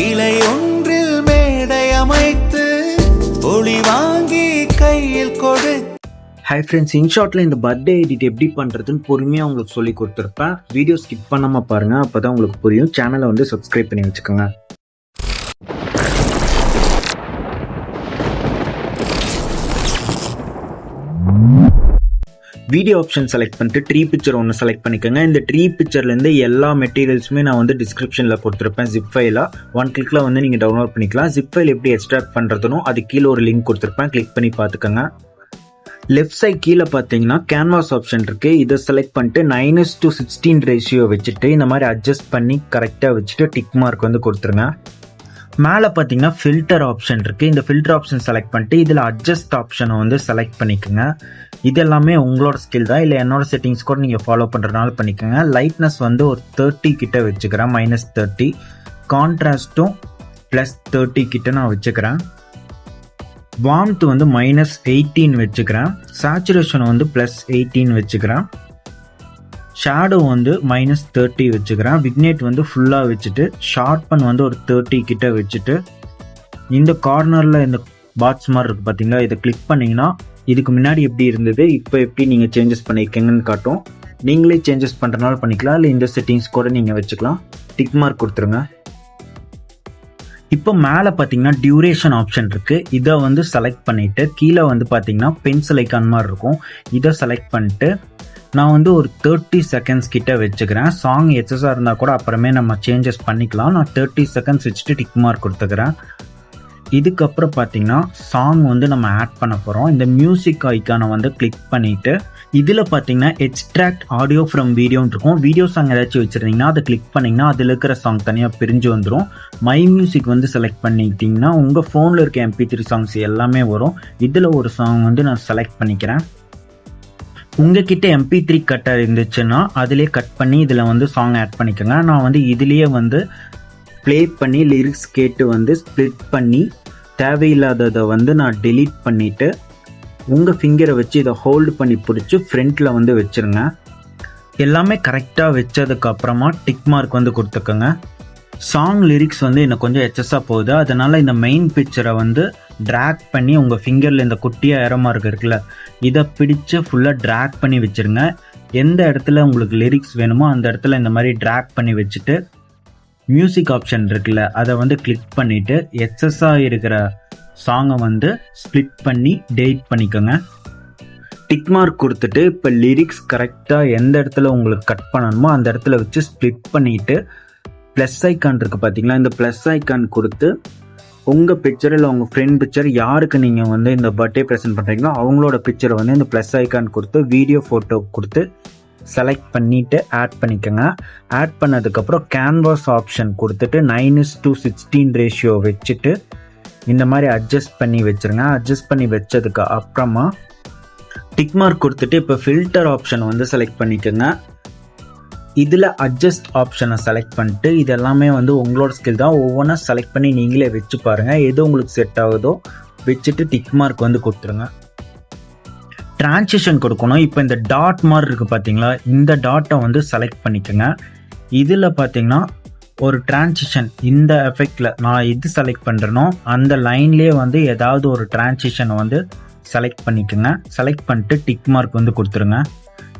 இலையொன்றில் மேடை அமைத்து ஒளி வாங்கி கையில் கொடு. ஹை ஃப்ரெண்ட்ஸ், இன்ஷார்ட்ல இந்த பர்த்டே எடிட் எப்படி பண்ணுறதுன்னு பொறுமையாக உங்களுக்கு சொல்லி கொடுத்துருப்பேன். வீடியோ ஸ்கிப் பண்ணாமல் பாருங்கள், அப்போ தான் உங்களுக்கு புரியும். சேனலை வந்து சப்ஸ்கிரைப் பண்ணி வச்சுக்கோங்க. வீடியோ ஆப்ஷன் செலக்ட் பண்ணிட்டு ட்ரீ பிக்சர் ஒன்று செலக்ட் பண்ணிக்கோங்க. இந்த ட்ரீ பிக்சர்லேருந்து எல்லா மெட்டீரியல்ஸுமே நான் வந்து டிஸ்கிரிப்ஷனில் கொடுத்துருப்பேன். ஜிப் ஃபைலாக 1 கிளிக்கில் வந்து நீங்கள் டவுன்லோட் பண்ணிக்கலாம். ஜிப் ஃபைல் எப்படி எக்ஸ்ட்ராக்ட் பண்ணுறதுனோ அது கீழே ஒரு லிங்க் கொடுத்துருப்பேன், கிளிக் பண்ணி பார்த்துக்கோங்க. லெஃப்ட் சைட் கீழே பார்த்தீங்கன்னா கேன்வாஸ் ஆப்ஷன் இருக்குது. இதை செலக்ட் பண்ணிட்டு 9:16 ரேஷியோ வச்சுட்டு இந்த மாதிரி அட்ஜஸ்ட் பண்ணி கரெக்டாக வச்சுட்டு டிக் மார்க் வந்து கொடுத்துருங்க. மேலே பார்த்தீங்கன்னா ஃபில்டர் ஆப்ஷன் இருக்குது. இந்த ஃபில்டர் ஆப்ஷன் செலக்ட் பண்ணிட்டு இதில் அட்ஜஸ்ட் ஆப்ஷனை வந்து செலக்ட் பண்ணிக்கோங்க. இது எல்லாமே உங்களோட ஸ்கில் தான், இல்லை என்னோட செட்டிங்ஸ் கூட நீங்கள் ஃபாலோ பண்ணுறதுனால பண்ணிக்கோங்க. லைட்னஸ் வந்து ஒரு 30 கிட்ட வச்சுக்கிறேன், -30. கான்ட்ராஸ்ட்டும் +30 கிட்ட நான் வச்சுக்கிறேன். வார்ம்த் வந்து -18 வச்சுக்கிறேன். சேச்சுரேஷன் வந்து +18 வச்சுக்கிறேன். ஷேடோ வந்து -30 வச்சுக்கிறேன். விக்னேட் வந்து ஃபுல்லாக வச்சுட்டு ஷார்ப்பன் வந்து ஒரு 30 கிட்ட வச்சுட்டு இந்த கார்னரில் இந்த பாட்ஸ் மாதிரி இருக்குது பார்த்தீங்களா, இதை கிளிக் பண்ணிங்கன்னா இதுக்கு முன்னாடி எப்படி இருந்தது, இப்போ எப்படி நீங்கள் சேஞ்சஸ் பண்ணியிருக்கீங்கன்னு காட்டும். நீங்களே சேஞ்சஸ் பண்ணுறதுனால பண்ணிக்கலாம், இல்லை இந்த செட்டிங்ஸ் கூட நீங்கள் வச்சுக்கலாம். டிக் மார்க் கொடுத்துருங்க. இப்போ மேலே பார்த்தீங்கன்னா டியூரேஷன் ஆப்ஷன் இருக்குது. இதை வந்து செலக்ட் பண்ணிவிட்டு கீழே வந்து பார்த்தீங்கன்னா பென்சில் ஐக்கான் மாதிரி இருக்கும். இதை செலக்ட் பண்ணிட்டு நான் வந்து ஒரு 30 செகண்ட்ஸ் கிட்ட வச்சுக்கிறேன். சாங் எக்ஸஸாக இருந்தால் கூட அப்புறமே நம்ம சேஞ்சஸ் பண்ணிக்கலாம். நான் 30 செகண்ட்ஸ் வச்சுட்டு டிக் மார்க் கொடுத்துக்கிறேன். இதுக்கப்புறம் பார்த்தீங்கன்னா சாங் வந்து நம்ம ஆட் பண்ண போகிறோம். இந்த மியூசிக் ஐக்கானை வந்து கிளிக் பண்ணிவிட்டு இதில் பார்த்தீங்கன்னா எக்ஸ்ட்ராக்ட் ஆடியோ ஃப்ரம் வீடியோன்னு இருக்கும். வீடியோ சாங் ஏதாச்சும் வச்சுருந்தீங்கன்னா அதை கிளிக் பண்ணிங்கன்னா அதில் இருக்கிற சாங் தனியாக பிரிஞ்சு வந்துடும். மை மியூசிக் வந்து செலக்ட் பண்ணிக்கிட்டிங்கன்னா உங்கள் ஃபோனில் இருக்க MP3 சாங்ஸ் எல்லாமே வரும். இதில் ஒரு சாங் வந்து நான் செலக்ட் பண்ணிக்கிறேன். உங்ககிட்ட MP3 கட்டர் இருந்துச்சுன்னா அதிலே கட் பண்ணி இதில் வந்து சாங் ஆட் பண்ணிக்கோங்க. நான் வந்து இதுலேயே வந்து ப்ளே பண்ணி லிரிக்ஸ் கேட்டு வந்து ஸ்ப்ளிட் பண்ணி தேவையில்லாததை வந்து நான் டெலீட் பண்ணிவிட்டு உங்கள் ஃபிங்கரை வச்சு இதை ஹோல்டு பண்ணி பிடிச்சி ஃப்ரண்ட்டில் வந்து வச்சுருங்க. எல்லாமே கரெக்டாக வச்சதுக்கப்புறமா டிக் மார்க் வந்து கொடுத்துக்கோங்க. சாங் லிரிக்ஸ் வந்து எனக்கு கொஞ்சம் எக்ஸஸாக போகுது, அதனால் இந்த மெயின் பிக்சரை வந்து ட்ராக் பண்ணி உங்கள் ஃபிங்கரில் இந்த குட்டியாக ஏரோ மார்க் இருக்குல்ல, இதை பிடிச்சு ஃபுல்லாக ட்ராக் பண்ணி வச்சுருங்க. எந்த இடத்துல உங்களுக்கு லிரிக்ஸ் வேணுமோ அந்த இடத்துல இந்த மாதிரி ட்ராக் பண்ணி வச்சுட்டு மியூசிக் ஆப்ஷன் இருக்குல்ல, அதை வந்து கிளிக் பண்ணிவிட்டு எக்ஸஸாக இருக்கிற சாங்கை வந்து ஸ்ப்ளிட் பண்ணி டெலிட் பண்ணிக்கோங்க. டிக் மார்க் கொடுத்துட்டு இப்போ லிரிக்ஸ் கரெக்டாக எந்த இடத்துல உங்களுக்கு கட் பண்ணணுமோ அந்த இடத்துல வச்சு ஸ்ப்ளிட் பண்ணிவிட்டு ப்ளஸ் ஐக்கான் இருக்குது பார்த்தீங்களா, இந்த ப்ளஸ் ஐக்கான் கொடுத்து உங்கள் பிக்சர் இல்லை உங்கள் ஃப்ரெண்ட் பிக்சர் யாருக்கு நீங்கள் வந்து இந்த பர்த்டே ப்ரெசென்ட் பண்ணுறீங்களோ அவங்களோட பிக்சரை வந்து இந்த ப்ளஸ் ஐக்கான் கொடுத்து வீடியோ ஃபோட்டோ கொடுத்து செலக்ட் பண்ணிவிட்டு ஆட் பண்ணிக்கோங்க. ஆட் பண்ணதுக்கப்புறம் கேன்வாஸ் ஆப்ஷன் கொடுத்துட்டு 9:16 ரேஷியோ வச்சுட்டு இந்த மாதிரி அட்ஜஸ்ட் பண்ணி வச்சுருங்க. அட்ஜஸ்ட் பண்ணி வச்சதுக்கு அப்புறமா டிக் மார்க் கொடுத்துட்டு இப்போ ஃபில்டர் ஆப்ஷனை வந்து செலக்ட் பண்ணிக்கோங்க. இதில் அட்ஜஸ்ட் ஆப்ஷனை செலக்ட் பண்ணிட்டு இது எல்லாமே வந்து உங்களோட ஸ்கில் தான், ஒவ்வொன்றா செலக்ட் பண்ணி நீங்களே வச்சு பாருங்கள். எது உங்களுக்கு செட் ஆகுதோ வச்சுட்டு டிக் மார்க் வந்து கொடுத்துருங்க. டிரான்சிஷன் கொடுக்கணும். இப்போ இந்த டாட் மாதிரி இருக்குது பார்த்தீங்களா, இந்த டாட்டை வந்து செலக்ட் பண்ணிக்கோங்க. இதில் பார்த்தீங்கன்னா ஒரு டிரான்சிஷன் இந்த எஃபெக்டில் நான் இது செலக்ட் பண்ணுறேனோ அந்த லைன்லேயே வந்து ஏதாவது ஒரு டிரான்சிஷனை வந்து செலக்ட் பண்ணிக்கோங்க. செலக்ட் பண்ணிட்டு டிக் மார்க் வந்து கொடுத்துருங்க.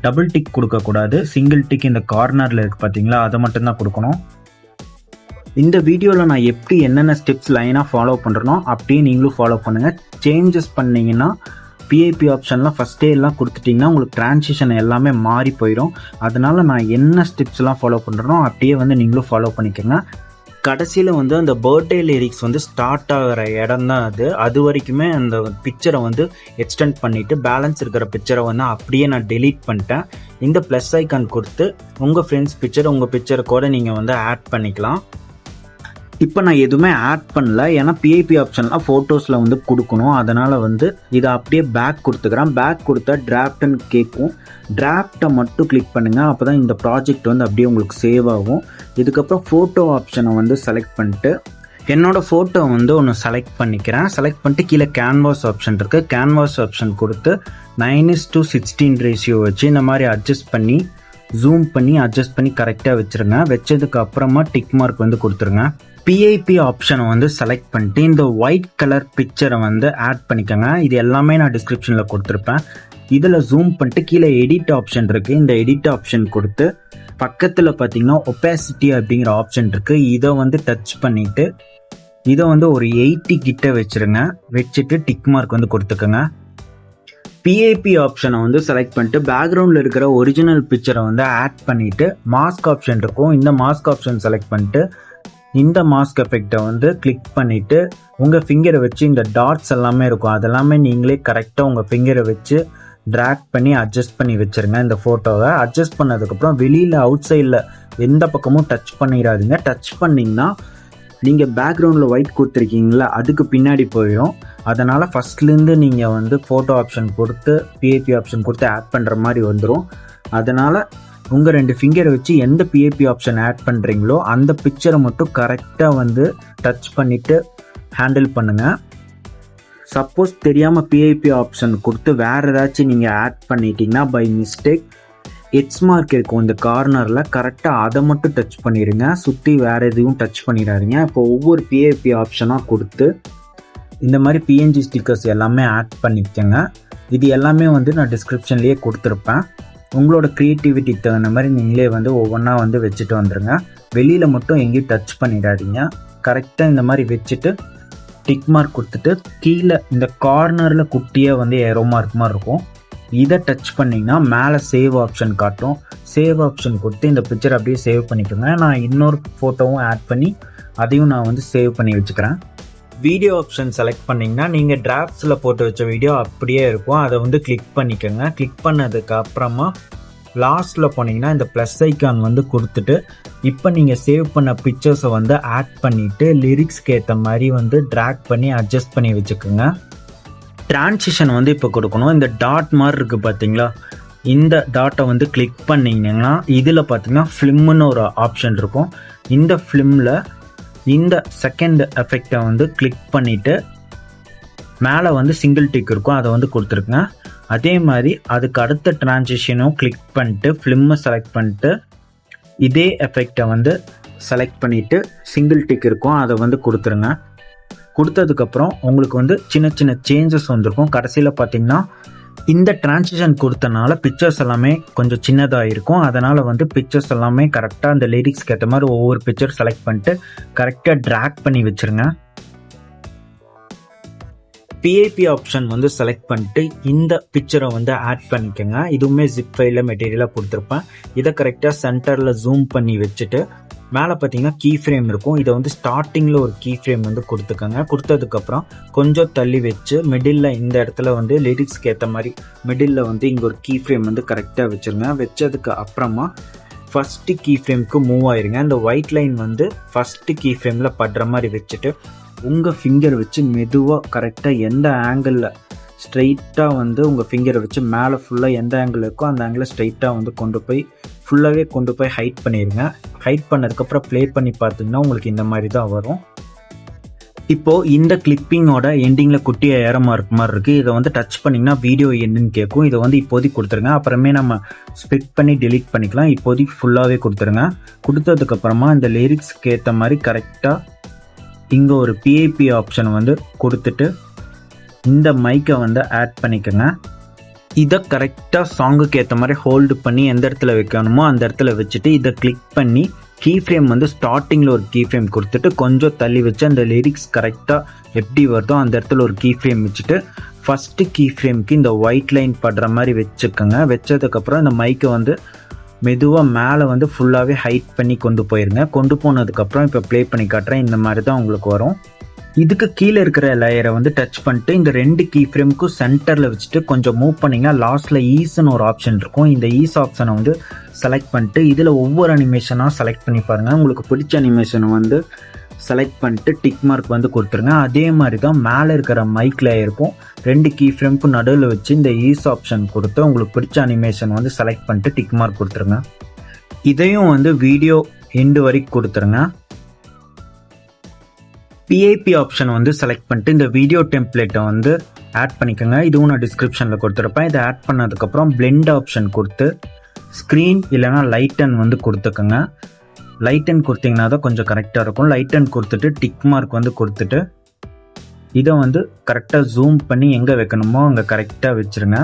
டபுள் டிக் கொடுக்கக்கூடாது, சிங்கிள் டிக் இந்த கார்னரில் இருக்குது பார்த்தீங்களா, அதை மட்டும்தான் கொடுக்கணும். இந்த வீடியோவில் நான் எப்படி என்னென்ன ஸ்டெப்ஸ் லைனாக ஃபாலோ பண்ணுறனோ அப்படியே நீங்களும் ஃபாலோ பண்ணுங்கள். சேஞ்சஸ் பண்ணிங்கன்னா PIP ஆப்ஷன்லாம் ஃபஸ்ட்டே எல்லாம் கொடுத்துட்டிங்கன்னா உங்களுக்கு டிரான்சிஷன் எல்லாமே மாறி போயிடும். அதனால் நான் என்ன ஸ்டெப்ஸ்லாம் ஃபாலோ பண்ணுறனோ அப்படியே வந்து நீங்களும் ஃபாலோ பண்ணிக்கோங்க. கடைசியில் வந்து அந்த பர்த்டே லிரிக்ஸ் வந்து ஸ்டார்ட் ஆகிற இடம் தான் அது வரைக்குமே அந்த பிக்சரை வந்து எக்ஸ்டெண்ட் பண்ணிவிட்டு பேலன்ஸ் இருக்கிற பிக்சரை வந்து அப்படியே நான் டெலீட் பண்ணிட்டேன். இந்த ப்ளஸ் ஐக்கான் கொடுத்து உங்கள் ஃப்ரெண்ட்ஸ் பிக்சர் உங்கள் பிக்சரை கூட நீங்கள் வந்து ஆட் பண்ணிக்கலாம். இப்போ நான் எதுவுமே ஆட் பண்ணல, ஏன்னா PIP ஆப்ஷன்லாம் ஃபோட்டோஸில் வந்து கொடுக்கணும். அதனால் வந்து இதை அப்படியே பேக் கொடுத்துக்கிறேன். பேக் கொடுத்தா டிராஃப்ட்னு கேட்கும். டிராஃப்டை மட்டும் கிளிக் பண்ணுங்கள், அப்போ தான் இந்த ப்ராஜெக்ட் வந்து அப்படியே உங்களுக்கு சேவ் ஆகும். இதுக்கப்புறம் ஃபோட்டோ ஆப்ஷனை வந்து செலக்ட் பண்ணிட்டு என்னோடய ஃபோட்டோ வந்து ஒன்று செலக்ட் பண்ணிக்கிறேன். செலக்ட் பண்ணிட்டு கீழே கேன்வாஸ் ஆப்ஷன் இருக்குது. கேன்வாஸ் ஆப்ஷன் கொடுத்து 9:16 ரேஷியோ வச்சு இந்த மாதிரி அட்ஜஸ்ட் பண்ணி ஜூம் பண்ணி அட்ஜஸ்ட் பண்ணி கரெக்டாக வச்சுருங்க. வச்சதுக்கு அப்புறமா டிக் மார்க் வந்து கொடுத்துருங்க. பிஐபி ஆப்ஷனை வந்து செலக்ட் பண்ணிட்டு இந்த ஒயிட் கலர் பிக்சரை வந்து ஆட் பண்ணிக்கோங்க. இது எல்லாமே நான் டிஸ்கிரிப்ஷனில் கொடுத்துருப்பேன். இதில் ஜூம் பண்ணிட்டு கீழே எடிட் ஆப்ஷன் இருக்குது. இந்த எடிட் ஆப்ஷன் கொடுத்து பக்கத்தில் பார்த்தீங்கன்னா ஒப்பாசிட்டி அப்படிங்கிற ஆப்ஷன் இருக்குது. இதை வந்து டச் பண்ணிவிட்டு இதை வந்து ஒரு 80 கிட்ட வச்சுருங்க. வச்சுட்டு டிக் மார்க் வந்து கொடுத்துக்கோங்க. பிஐபி ஆப்ஷனை வந்து செலக்ட் பண்ணிட்டு பேக்ரவுண்டில் இருக்கிற ஒரிஜினல் பிக்சரை வந்து ஆட் பண்ணிவிட்டு மாஸ்க் ஆப்ஷன் இருக்கும். இந்த மாஸ்க் ஆப்ஷன் செலக்ட் பண்ணிட்டு இந்த மாஸ்க் எஃபெக்டை வந்து கிளிக் பண்ணிவிட்டு உங்கள் ஃபிங்கரை வச்சு இந்த டாட்ஸ் எல்லாமே இருக்கும் அதெல்லாமே நீங்களே கரெக்டாக உங்கள் ஃபிங்கரை வச்சு ட்ராக் பண்ணி அட்ஜஸ்ட் பண்ணி வச்சுருங்க. இந்த ஃபோட்டோவை அட்ஜஸ்ட் பண்ணதுக்கப்புறம் வெளியில் அவுட் சைடில் எந்த பக்கமும் டச் பண்ணிடாதீங்க. டச் பண்ணிங்கன்னா நீங்கள் பேக்ரவுண்டில் ஒயிட் கொடுத்துருக்கீங்களா அதுக்கு பின்னாடி போயிடும். அதனால் ஃபஸ்ட்லேருந்து நீங்கள் வந்து ஃபோட்டோ ஆப்ஷன் கொடுத்து பிஐபி ஆப்ஷன் கொடுத்து ஆட் பண்ணுற மாதிரி வந்துடும். அதனால் உங்கள் 2 ஃபிங்கரை வச்சு எந்த பிஐபி ஆப்ஷன் ஆட் பண்ணுறீங்களோ அந்த பிக்சரை மட்டும் கரெக்டாக வந்து டச் பண்ணிவிட்டு ஹேண்டில் பண்ணுங்கள். சப்போஸ் தெரியாமல் பிஐபி ஆப்ஷன் கொடுத்து வேறு ஏதாச்சும் நீங்கள் ஆட் பண்ணிட்டீங்கன்னா பை மிஸ்டேக் எட்ஸ் மார்க் இருக்கும் இந்த கார்னரில், கரெக்டாக அதை மட்டும் டச் பண்ணிடுங்க. சுற்றி வேறு எதுவும் டச் பண்ணிடாதீங்க. இப்போ ஒவ்வொரு பிஐபி ஆப்ஷனாக கொடுத்து இந்த மாதிரி பிஎன்ஜி ஸ்டிக்கர்ஸ் எல்லாமே ஆட் பண்ணிக்கோங்க. இது எல்லாமே வந்து நான் டிஸ்கிரிப்ஷன்லேயே கொடுத்துருப்பேன். உங்களோட க்ரியேட்டிவிட்டிக்கு தகுந்த மாதிரி நீங்களே வந்து ஒவ்வொன்றா வந்து வச்சுட்டு வந்துடுங்க. வெளியில் மட்டும் எங்கேயும் டச் பண்ணிடாதீங்க. கரெக்டாக இந்த மாதிரி வச்சுட்டு டிக் மார்க் கொடுத்துட்டு கீழே இந்த கார்னரில் குட்டியாக வந்து ஏரோ மார்க் மாதிரி இருக்கும். இதை டச் பண்ணிங்கன்னா மேலே சேவ் ஆப்ஷன் காட்டும். சேவ் ஆப்ஷன் கொடுத்து இந்த பிக்சர் அப்படியே சேவ் பண்ணிக்கோங்க. நான் இன்னொரு ஃபோட்டோவும் ஆட் பண்ணி அதையும் நான் வந்து சேவ் பண்ணி வச்சுக்கிறேன். வீடியோ ஆப்ஷன் செலக்ட் பண்ணிங்கன்னா நீங்கள் டிராஃப்ட்ஸில் போட்டு வச்ச வீடியோ அப்படியே இருக்கும். அதை வந்து கிளிக் பண்ணிக்கோங்க. கிளிக் பண்ணதுக்கு அப்புறமா லாஸ்ட்டில் போனீங்கன்னா இந்த ப்ளஸ் ஐக்கான் வந்து கொடுத்துட்டு இப்போ நீங்கள் சேவ் பண்ண பிக்சர்ஸை வந்து ஆட் பண்ணிவிட்டு லிரிக்ஸ்க்கு ஏற்ற மாதிரி வந்து ட்ராக் பண்ணி அட்ஜஸ்ட் பண்ணி வச்சுக்கோங்க. ட்ரான்சிஷன் வந்து இப்போ கொடுக்கணும். இந்த டாட் மாதிரி இருக்குது பார்த்தீங்களா, இந்த டாட்டை வந்து கிளிக் பண்ணிங்கன்னா இதில் பார்த்தீங்கன்னா ஃபிலிம்னு ஒரு ஆப்ஷன் இருக்கும். இந்த ஃபிலிமில் இந்த செகண்ட் எஃபெக்டை வந்து கிளிக் பண்ணிவிட்டு மேலே வந்து சிங்கிள் டிக் இருக்கும் அதை வந்து கொடுத்துருக்குங்க. அதே மாதிரி அதுக்கு அடுத்த ட்ரான்சிஷனும் கிளிக் பண்ணிட்டு ஃபிலிம்மை செலக்ட் பண்ணிட்டு இதே எஃபெக்டை வந்து செலக்ட் பண்ணிவிட்டு சிங்கிள் டிக் இருக்கும் அதை வந்து கொடுத்துருங்க. கொடுத்ததுக்கப்புறம் உங்களுக்கு வந்து சின்ன சின்ன சேஞ்சஸ் வந்திருக்கும். கடைசியில் பார்த்தீங்கன்னா இந்த ட்ரான்சிஷன் கொடுத்தனால பிக்சர்ஸ் எல்லாமே கொஞ்சம் சின்னதாக இருக்கும். அதனால் வந்து பிக்சர்ஸ் எல்லாமே கரெக்டாக அந்த லிரிக்ஸ்க்கு ஏற்ற மாதிரி ஒவ்வொரு பிக்சர் செலக்ட் பண்ணிட்டு கரெக்டாக ட்ராக் பண்ணி வச்சுருங்க. பிஐபி ஆப்ஷன் வந்து செலக்ட் பண்ணிட்டு இந்த பிக்சரை வந்து ஆட் பண்ணிக்கோங்க. இதுவுமே ஜிப் ஃபைலில் மெட்டீரியலாக கொடுத்துருப்பேன். இதை கரெக்டாக சென்டரில் ஜூம் பண்ணி வச்சுட்டு மேலே பார்த்தீங்கன்னா கீ ஃப்ரேம் இருக்கும். இதை வந்து ஸ்டார்டிங்கில் ஒரு கீ ஃப்ரேம் வந்து கொடுத்துக்கோங்க. கொடுத்ததுக்கப்புறம் கொஞ்சம் தள்ளி வச்சு மிடில் இந்த இடத்துல வந்து லிரிக்ஸ்க்கு ஏற்ற மாதிரி மிடில் வந்து இங்கே ஒரு கீ ஃப்ரேம் வந்து கரெக்டாக வச்சுருங்க. வச்சதுக்கு அப்புறமா ஃபஸ்ட்டு கீ ஃப்ரேமுக்கு மூவ் ஆயிருங்க. இந்த ஒயிட் லைன் வந்து ஃபஸ்ட்டு கீ ஃப்ரேமில் படுற மாதிரி வச்சுட்டு உங்கள் ஃபிங்கர் வச்சு மெதுவாக கரெக்டாக எந்த ஆங்கிளில் ஸ்ட்ரைட்டாக வந்து உங்கள் ஃபிங்கரை வச்சு மேலே ஃபுல்லாக எந்த ஆங்கிள் இருக்கோ அந்த ஆங்கிளில் ஸ்ட்ரைட்டாக வந்து ஃபுல்லாகவே கொண்டு போய் ஹைட் பண்ணிடுங்க. ஹைட் பண்ணதுக்கப்புறம் ப்ளே பண்ணி பார்த்தீங்கன்னா உங்களுக்கு இந்த மாதிரி தான் வரும். இப்போது இந்த கிளிப்பிங்கோட எண்டிங்கில் குட்டியாக ஏற மார்க் மாதிரி இருக்குது. இதை வந்து டச் பண்ணிங்கன்னா வீடியோ என்னன்னு கேட்கும். இதை வந்து இப்போதைக்கு கொடுத்துருங்க. அப்புறமே நம்ம ஸ்ப்ளிட் பண்ணி டெலீட் பண்ணிக்கலாம். இப்போதைக்கு ஃபுல்லாகவே கொடுத்துருங்க. கொடுத்ததுக்கப்புறமா இந்த லிரிக்ஸ்க்கு ஏற்ற மாதிரி கரெக்டாக இங்கே ஒரு பிஐபி ஆப்ஷன் வந்து கொடுத்துட்டு இந்த மைக்கை வந்து ஆட் பண்ணிக்கோங்க. இதை கரெக்டாக சாங்குக்கு ஏற்ற மாதிரி ஹோல்டு பண்ணி எந்த இடத்துல வைக்கணுமோ அந்த இடத்துல வச்சுட்டு இதை கிளிக் பண்ணி கீ ஃப்ரேம் வந்து ஸ்டார்டிங்கில் ஒரு கீ ஃப்ரேம் கொடுத்துட்டு கொஞ்சம் தள்ளி வச்சு அந்த லிரிக்ஸ் கரெக்டாக எப்படி வருதோ அந்த இடத்துல ஒரு கீ ஃப்ரேம் வச்சுட்டு ஃபஸ்ட்டு கீ ஃப்ரேமுக்கு இந்த ஒயிட் லைன் படுற மாதிரி வச்சுக்கோங்க. வச்சதுக்கப்புறம் இந்த மைக்கை வந்து மெதுவாக மேலே வந்து ஃபுல்லாகவே ஹைட் பண்ணி கொண்டு போயிருங்க. கொண்டு போனதுக்கப்புறம் இப்போ ப்ளே பண்ணி காட்டுறேன். இந்த மாதிரி தான் உங்களுக்கு வரும். இதுக்கு கீழே இருக்கிற லேயரை வந்து டச் பண்ணிட்டு இந்த 2 கீ ஃப்ரேமுக்கும் சென்டரில் வச்சுட்டு கொஞ்சம் மூவ் பண்ணிங்கன்னா லாஸ்ட்டில் ஈஸ்ன்னு ஒரு ஆப்ஷன் இருக்கும். இந்த ஈஸ் ஆப்ஷனை வந்து செலக்ட் பண்ணிட்டு இதில் ஒவ்வொரு அனிமேஷனாக செலக்ட் பண்ணி பாருங்கள். உங்களுக்கு பிடிச்ச அனிமேஷனை வந்து செலக்ட் பண்ணிட்டு டிக் மார்க் வந்து கொடுத்துருங்க. அதே மாதிரி தான் மேலே இருக்கிற மைக் லேயருக்கும் 2 கீ ஃப்ரேமுக்கும் நடுவில் வச்சு இந்த ஈஸ் ஆப்ஷன் கொடுத்து உங்களுக்கு பிடிச்ச அனிமேஷன் வந்து செலக்ட் பண்ணிட்டு டிக் மார்க் கொடுத்துருங்க. இதையும் வந்து வீடியோ எண்டு வரைக்கும் கொடுத்துருங்க. பிஐபி ஆப்ஷன் வந்து செலக்ட் பண்ணிட்டு இந்த வீடியோ டெம்ப்ளேட்டை வந்து ஆட் பண்ணிக்கோங்க. இதுவும் நான் டிஸ்கிரிப்ஷனில் கொடுத்துருப்பேன். இதை ஆட் பண்ணதுக்கப்புறம் பிளெண்ட் ஆப்ஷன் கொடுத்து ஸ்க்ரீன் இல்லைனா லைட்டன் வந்து கொடுத்துக்கோங்க. லைட் அண்ட் கொடுத்தீங்கன்னா தான் கொஞ்சம் கரெக்டாக இருக்கும். லைட் அண்ட் கொடுத்துட்டு டிக் மார்க் வந்து கொடுத்துட்டு இதை வந்து கரெக்டாக ஜூம் பண்ணி எங்கே வைக்கணுமோ அங்கே கரெக்டாக வச்சுருங்க.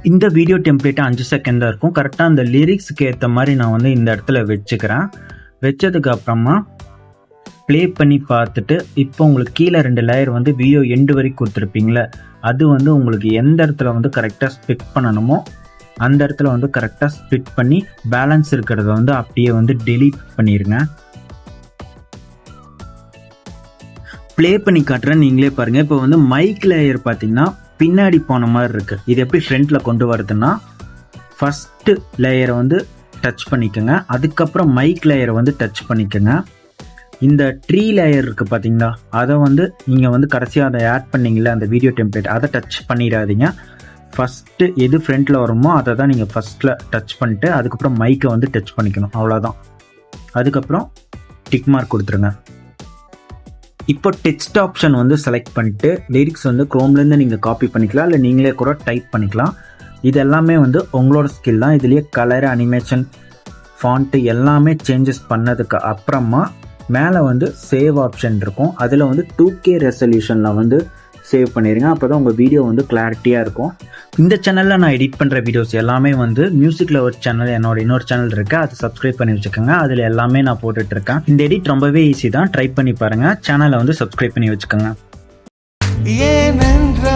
இந்த வீடியோ டெம்ப்ளேட்டு 5 செகண்ட் தான் இருக்கும். கரெக்டாக அந்த லிரிக்ஸுக்கு ஏற்ற மாதிரி நான் வந்து இந்த இடத்துல வச்சுக்கிறேன். வச்சதுக்கு அப்புறமா ப்ளே பண்ணி பார்த்துட்டு இப்போ உங்களுக்கு கீழே 2 லேயர் வந்து வீடியோ எண்டு வரைக்கும் கொடுத்துருப்பீங்களே, அது வந்து உங்களுக்கு எந்த இடத்துல வந்து கரெக்டாக ஸ்பிட் பண்ணணுமோ அந்த இடத்துல வந்து கரெக்டாக ஸ்பிட் பண்ணி பேலன்ஸ் இருக்கிறத வந்து அப்படியே வந்து டெலீட் பண்ணிடுங்க. ப்ளே பண்ணி காட்டுறேன், நீங்களே பாருங்கள். இப்போ வந்து மைக் லேயர் பார்த்தீங்கன்னா பின்னாடி போன மாதிரி இருக்குது. இது எப்படி ஃப்ரண்ட்டில் கொண்டு வருதுன்னா ஃபஸ்ட்டு லேயரை வந்து டச் பண்ணிக்கோங்க, அதுக்கப்புறம் மைக் லேயரை வந்து டச் பண்ணிக்கோங்க. இந்த ட்ரீ லேயர் இருக்குது பார்த்தீங்களா, அதை வந்து நீங்கள் வந்து கடைசியாக அதை ஆட் பண்ணிங்களே அந்த வீடியோ டெம்ப்ளேட், அதை டச் பண்ணிடாதீங்க. ஃபஸ்ட்டு எது ஃப்ரண்ட்டில் வருமோ அதை தான் நீங்கள் ஃபஸ்ட்டில் டச் பண்ணிட்டு அதுக்கப்புறம் மைக்கை வந்து டச் பண்ணிக்கணும், அவ்வளோதான். அதுக்கப்புறம் டிக் மார்க் கொடுத்துருங்க. இப்போ டெக்ஸ்ட் ஆப்ஷன் வந்து செலக்ட் பண்ணிட்டு லிரிக்ஸ் வந்து க்ரோம்லேருந்து நீங்கள் காப்பி பண்ணிக்கலாம், இல்லை நீங்களே கூட டைப் பண்ணிக்கலாம். இது எல்லாமே வந்து உங்களோட ஸ்கில் தான். இதுலேயே கலர், அனிமேஷன், ஃபாண்ட்டு எல்லாமே சேஞ்சஸ் பண்ணதுக்கு அப்புறமா மேலே வந்து சேவ் ஆப்ஷன் இருக்கும். அதில் வந்து 2K ரெசல்யூஷனில் வந்து சேவ் பண்ணிடுங்க. அப்போ தான் உங்கள் வீடியோ வந்து கிளாரிட்டியாக இருக்கும். இந்த சேனலில் நான் எடிட் பண்ணுற வீடியோஸ் எல்லாமே வந்து மியூசிக் லவர் சேனல், என்னோட இன்னொரு சேனல் இருக்குது, அதை சப்ஸ்கிரைப் பண்ணி வச்சுக்கோங்க. அதில் எல்லாமே நான் போட்டுட்ருக்கேன். இந்த எடிட் ரொம்பவே ஈஸி தான், ட்ரை பண்ணி பாருங்கள். சேனலை வந்து சப்ஸ்கிரைப் பண்ணி வச்சுக்கோங்க. ஏனென்ற